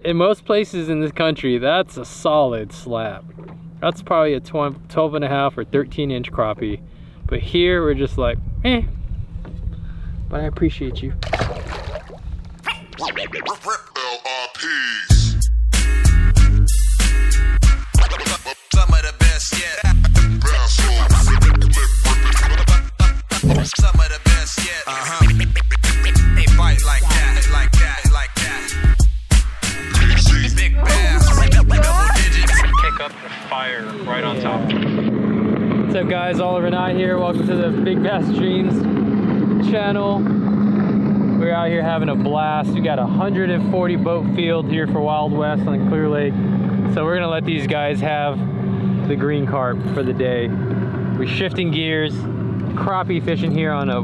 in most places in this country, that's a solid slab. That's probably a 12.5 or 13-inch crappie. But here we're just like, eh. But I appreciate you. Some of the best yet. Some of the best yet. They fight like that, like that, like that. Big bass, double digits. Kick up the fire right on top. What's up, guys? Oliver and I here. Welcome to the Big Bass Dreams channel. We're out here having a blast. We got a 140 boat field here for Wild West on Clear Lake. So we're gonna let these guys have the green carp for the day. We're shifting gears, crappie fishing here on a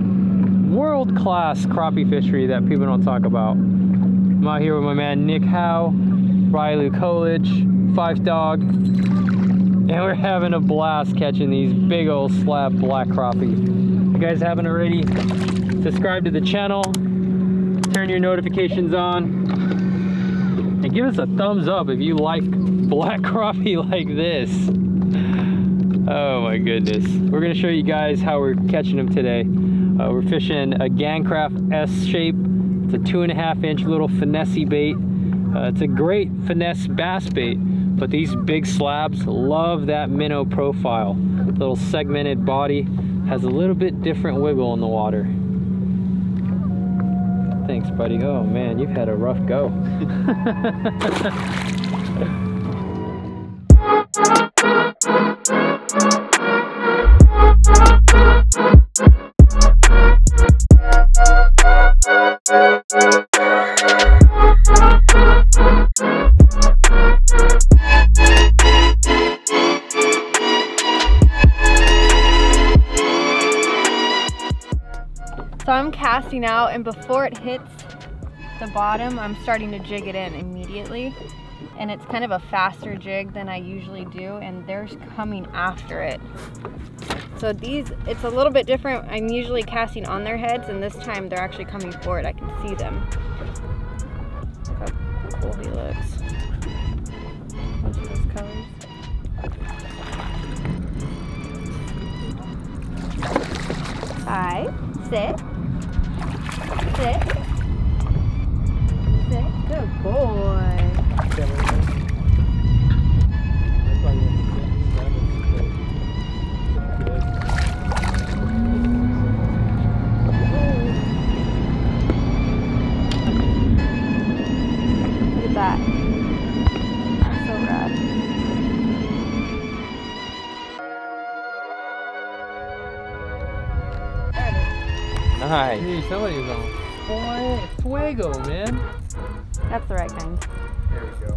world-class crappie fishery that people don't talk about. I'm out here with my man Nick Hough, Riley Coolidge, Fife Dog, and we're having a blast catching these big old slab black crappie. If you guys haven't already, subscribe to the channel, turn your notifications on, and give us a thumbs up if you like black crappie like this. Oh my goodness. We're gonna show you guys how we're catching them today. We're fishing a Gancraft S shape. It's a 2.5-inch little finesse bait. It's a great finesse bass bait, but these big slabs love that minnow profile. Little segmented body, has a little bit different wiggle in the water. Thanks, buddy. Oh man, you've had a rough go. So I'm casting out, and before it hits the bottom, I'm starting to jig it in immediately. And it's kind of a faster jig than I usually do, and they're coming after it. So these, it's a little bit different. I'm usually casting on their heads, and this time they're actually coming forward. I can see them. Look how cool he looks. Bunch of those colors. Five, sit. Sit. Sit. Good boy. Look at that. So rad. There it is. Nice. Hey, somebody's on fuego, man. That's the right kind. There we go.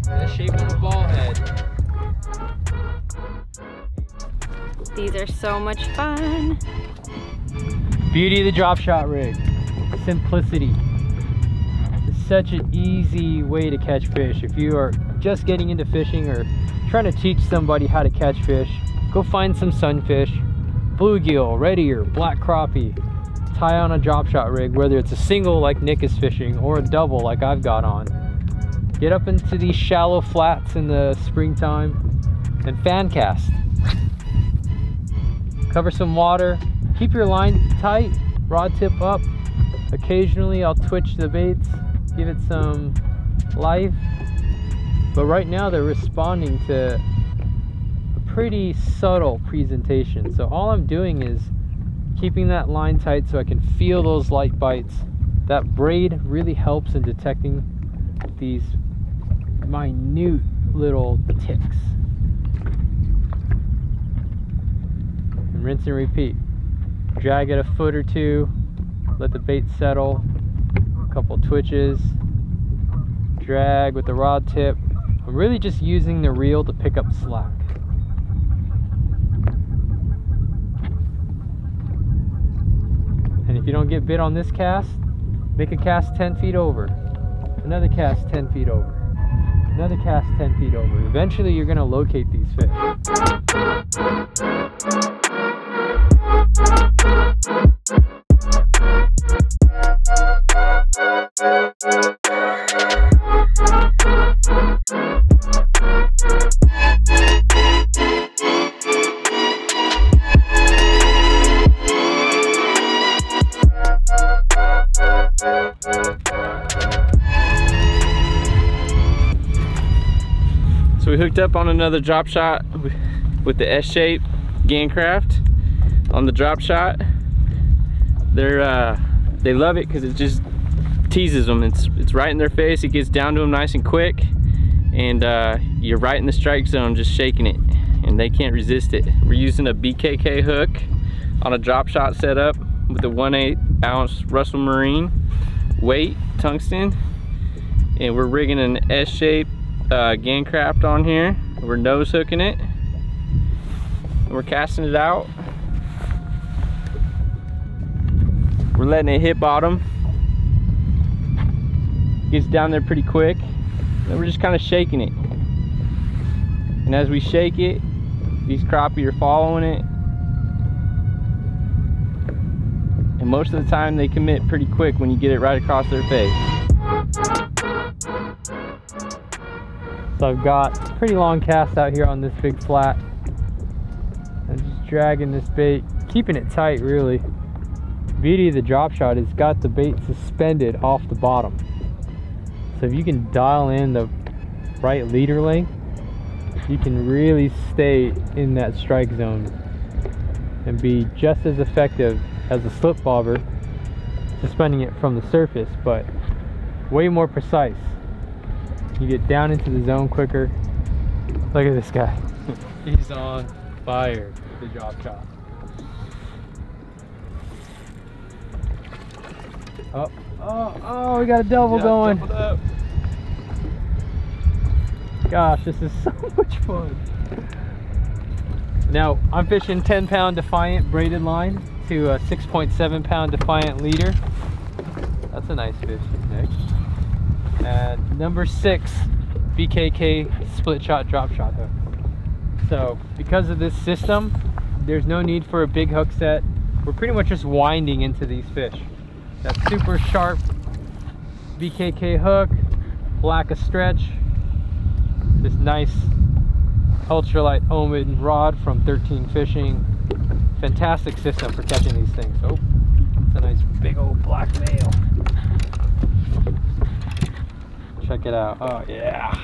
The shape of a ball head. These are so much fun. Beauty of the drop shot rig. Simplicity. It's such an easy way to catch fish. If you are just getting into fishing or trying to teach somebody how to catch fish, go find some sunfish, bluegill, red ear, black crappie, tie on a drop shot rig, whether it's a single like Nick is fishing or a double like I've got on. Get up into these shallow flats in the springtime and fan cast. Cover some water, keep your line tight, rod tip up. Occasionally I'll twitch the baits, give it some life. But right now they're responding to a pretty subtle presentation. So all I'm doing is keeping that line tight so I can feel those light bites. That braid really helps in detecting these minute little ticks. And rinse and repeat. Drag it a foot or two, let the bait settle, a couple twitches, drag with the rod tip. I'm really just using the reel to pick up slack. And if you don't get bit on this cast, make a cast 10 feet over, another cast 10 feet over, another cast 10 feet over. Eventually you're going to locate these fish. So we hooked up on another drop shot with the S-shape Gancraft on the drop shot. They love it because it just teases them. It's right in their face. It gets down to them nice and quick, and you're right in the strike zone, just shaking it, and they can't resist it. We're using a BKK hook on a drop shot setup with a 1/8 ounce Russell Marine weight tungsten, and we're rigging an S-shape Gancraft on here. We're nose hooking it, and we're casting it out. We're letting it hit bottom. Gets down there pretty quick. Then we're just kind of shaking it. And as we shake it, these crappie are following it. And most of the time they commit pretty quick when you get it right across their face. So I've got a pretty long cast out here on this big flat. I'm just dragging this bait, keeping it tight really. The beauty of the drop shot is it's got the bait suspended off the bottom. So if you can dial in the right leader length, you can really stay in that strike zone and be just as effective as a slip bobber suspending it from the surface, but way more precise. You get down into the zone quicker. Look at this guy. He's on fire, the drop shot. Oh, we got a double going. Gosh, this is so much fun. Now, I'm fishing 10-pound Defiant braided line to a 6.7-pound Defiant leader. That's a nice fish, Nick. And number 6 BKK split shot drop shot hook. So, because of this system, there's no need for a big hook set. We're pretty much just winding into these fish. That super sharp BKK hook, black a stretch, this nice ultralight Omen rod from 13 Fishing. Fantastic system for catching these things. Oh, it's a nice big old black male. Check it out. Oh yeah,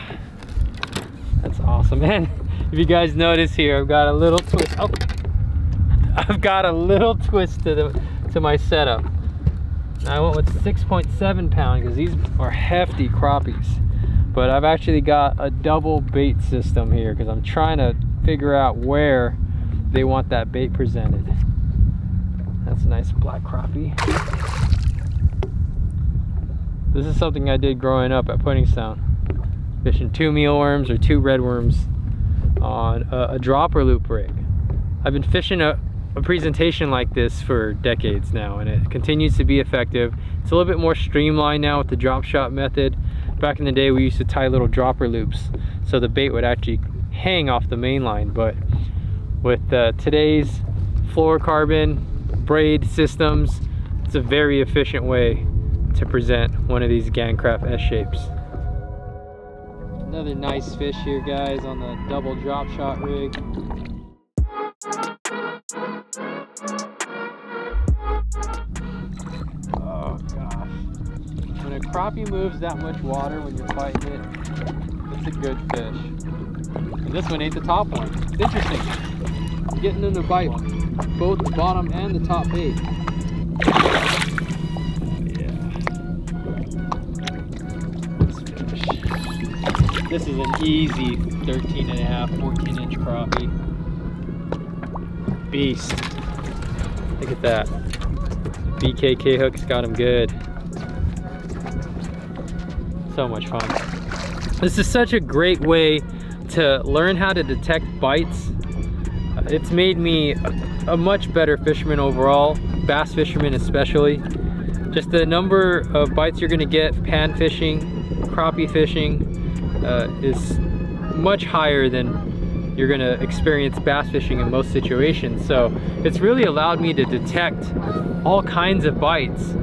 that's awesome, man. If you guys notice here, I've got a little twist. Oh, I've got a little twist to my setup. I went with 6.7 pound because these are hefty crappies, but I've actually got a double bait system here because I'm trying to figure out where they want that bait presented. That's a nice black crappie. This is something I did growing up at Puddingstown, fishing 2 mealworms or 2 redworms on a dropper loop rig. I've been fishing a presentation like this for decades now, and it continues to be effective. It's a little bit more streamlined now with the drop shot method. Back in the day we used to tie little dropper loops so the bait would actually hang off the main line, but with today's fluorocarbon braid systems, it's a very efficient way to present one of these Gancraft S-shapes. Another nice fish here, guys, on the double drop shot rig. Oh gosh, when a crappie moves that much water when you're fighting it, it's a good fish. And this one ate the top one. It's interesting. I'm getting them to bite both the bottom and the top bait. Yeah. This is an easy 13.5, 14-inch crappie. Beast. Look at that. BKK hook's got him good. So much fun. This is such a great way to learn how to detect bites. It's made me a much better fisherman overall, bass fisherman especially. Just the number of bites you're gonna get pan fishing, crappie fishing is much higher than you're gonna experience bass fishing in most situations. So it's really allowed me to detect all kinds of bites.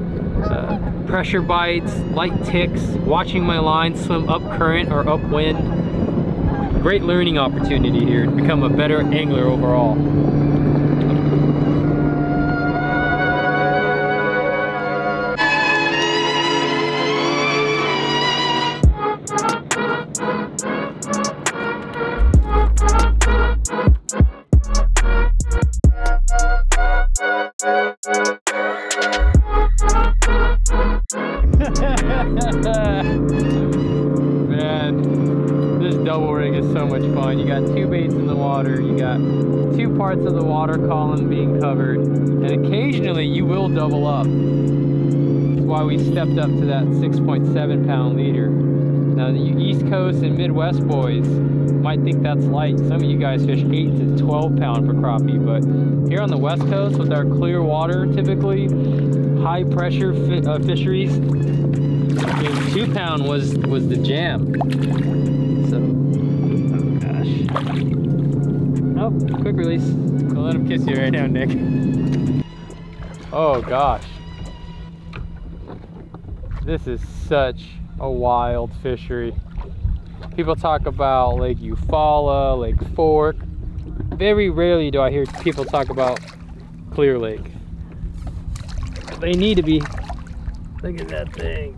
Pressure bites, light ticks, watching my line swim up current or upwind. Great learning opportunity here to become a better angler overall. so much fun. You got 2 baits in the water, you got 2 parts of the water column being covered, and occasionally you will double up. That's why we stepped up to that 6.7 pound leader. Now you East Coast and Midwest boys might think that's light. Some of you guys fish 8 to 12 pound for crappie, but here on the West Coast with our clear water, typically high pressure fisheries, 2 pound was the jam. So, oh gosh. Oh, quick release. I'll let him kiss you right now, Nick. Oh gosh. This is such a wild fishery. People talk about Lake Eufaula, Lake Fork. Very rarely do I hear people talk about Clear Lake. They need to be. Look at that thing.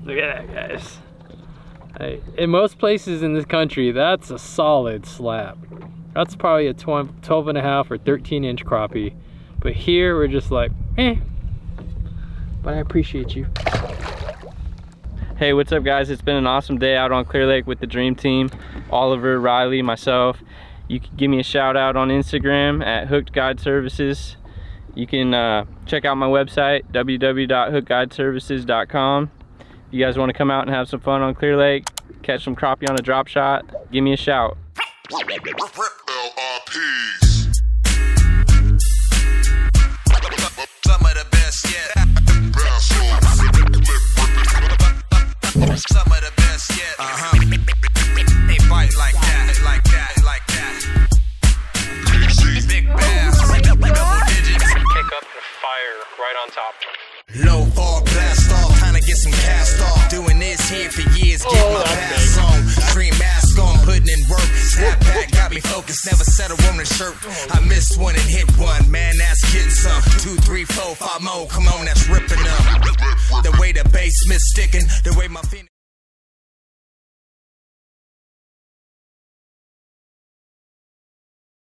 Look at that, guys. In most places in this country, that's a solid slab. That's probably a 12 and a half or 13 inch crappie. But here we're just like, eh. But I appreciate you. Hey, what's up guys? It's been an awesome day out on Clear Lake with the dream team. Oliver, Riley, myself. You can give me a shout out on Instagram at Hooked Guide Services. You can check out my website, www.hookedguideservices.com. If you guys want to come out and have some fun on Clear Lake, catch some crappie on a drop shot, give me a shout. Some of the best yet. Some of the best yet. They bite like that, like that, like that. Big bass, double digits. Pick up the fire right on top. Low fall, blast off, time to get some cast off. Doing this here for years, get my pass on. Green mask on, putting in work. Snap back, got me focused, never set a woman's shirt. I missed one and hit one, man, that's getting some. 2, 3, 4, 5 more, come on, that's ripping up. The way the bass miss sticking, the way my feet.